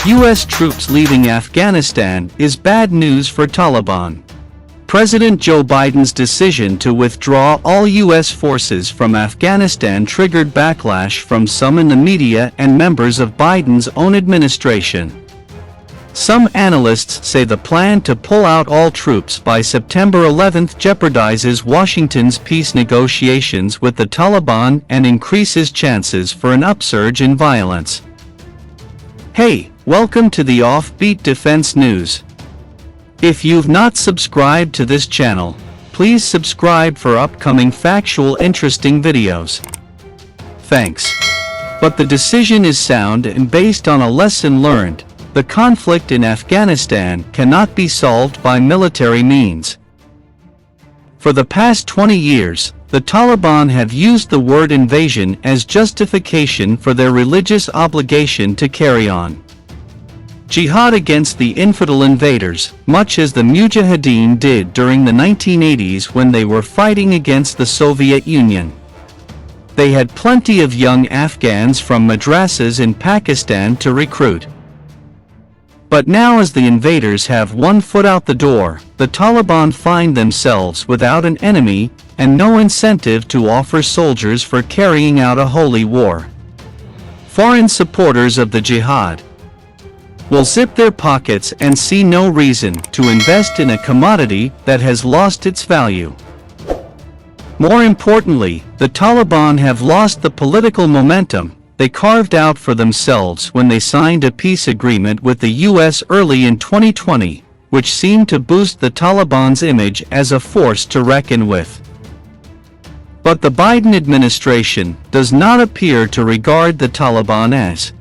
U.S. troops leaving Afghanistan is bad news for Taliban. President Joe Biden's decision to withdraw all U.S. forces from Afghanistan triggered backlash from some in the media and members of Biden's own administration. Some analysts say the plan to pull out all troops by September 11 jeopardizes Washington's peace negotiations with the Taliban and increases chances for an upsurge in violence. Hey, welcome to the Offbeat Defense News. If you've not subscribed to this channel, please subscribe for upcoming factual interesting videos. Thanks. But the decision is sound and based on a lesson learned. The conflict in Afghanistan cannot be solved by military means. For the past 20 years, the Taliban have used the word invasion as justification for their religious obligation to carry on jihad against the infidel invaders, much as the Mujahideen did during the 1980s when they were fighting against the Soviet Union. They had plenty of young Afghans from madrasas in Pakistan to recruit. But now, as the invaders have one foot out the door, the Taliban find themselves without an enemy and no incentive to offer soldiers for carrying out a holy war. Foreign supporters of the jihad will zip their pockets and see no reason to invest in a commodity that has lost its value. More importantly, the Taliban have lost the political momentum they carved out for themselves when they signed a peace agreement with the U.S. early in 2020, which seemed to boost the Taliban's image as a force to reckon with. But the Biden administration does not appear to regard the Taliban as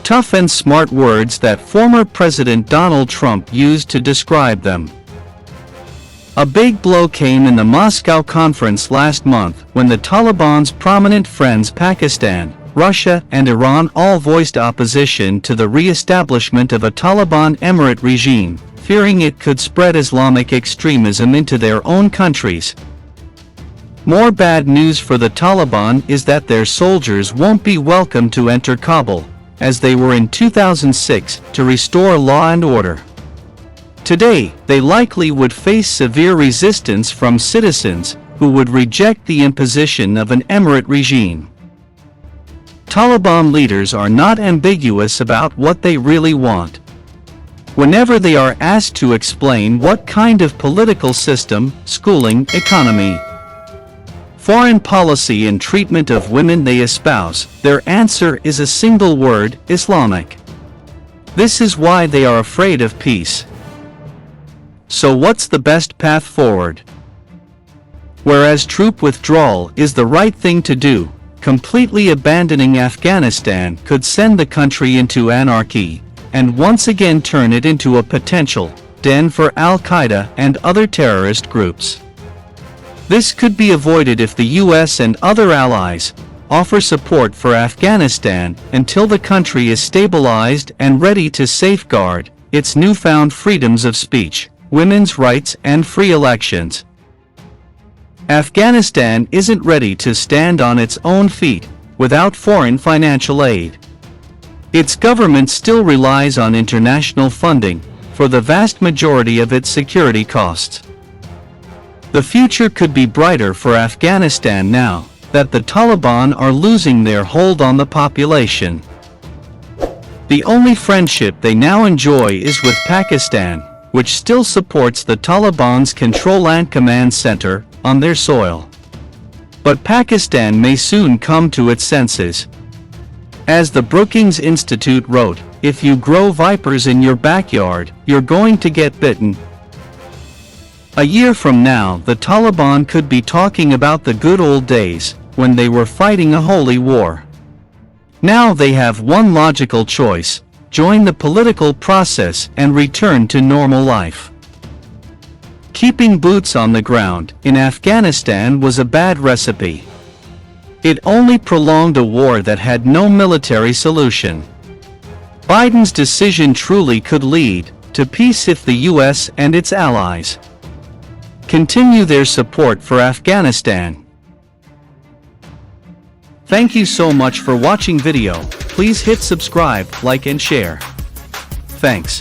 tough and smart, words that former President Donald Trump used to describe them. A big blow came in the Moscow conference last month when the Taliban's prominent friends Pakistan, Russia, and Iran all voiced opposition to the re-establishment of a Taliban emirate regime, fearing it could spread Islamic extremism into their own countries. More bad news for the Taliban is that their soldiers won't be welcome to enter Kabul, as they were in 2006, to restore law and order. Today, they likely would face severe resistance from citizens who would reject the imposition of an emirate regime. Taliban leaders are not ambiguous about what they really want. Whenever they are asked to explain what kind of political system, schooling, economy, foreign policy and treatment of women they espouse, their answer is a single word: Islamic. This is why they are afraid of peace. So what's the best path forward? Whereas troop withdrawal is the right thing to do, completely abandoning Afghanistan could send the country into anarchy, and once again turn it into a potential den for Al-Qaeda and other terrorist groups. This could be avoided if the U.S. and other allies offer support for Afghanistan until the country is stabilized and ready to safeguard its newfound freedoms of speech, women's rights, and free elections. Afghanistan isn't ready to stand on its own feet without foreign financial aid. Its government still relies on international funding for the vast majority of its security costs. The future could be brighter for Afghanistan now that the Taliban are losing their hold on the population. The only friendship they now enjoy is with Pakistan, which still supports the Taliban's control and command center on their soil. But Pakistan may soon come to its senses. As the Brookings Institute wrote, if you grow vipers in your backyard, you're going to get bitten. A year from now, the Taliban could be talking about the good old days when they were fighting a holy war. Now they have one logical choice: join the political process and return to normal life. Keeping boots on the ground in Afghanistan was a bad recipe. It only prolonged a war that had no military solution. Biden's decision truly could lead to peace if the U.S. and its allies continue their support for Afghanistan. Thank you so much for watching video. Please hit subscribe, like and share. Thanks.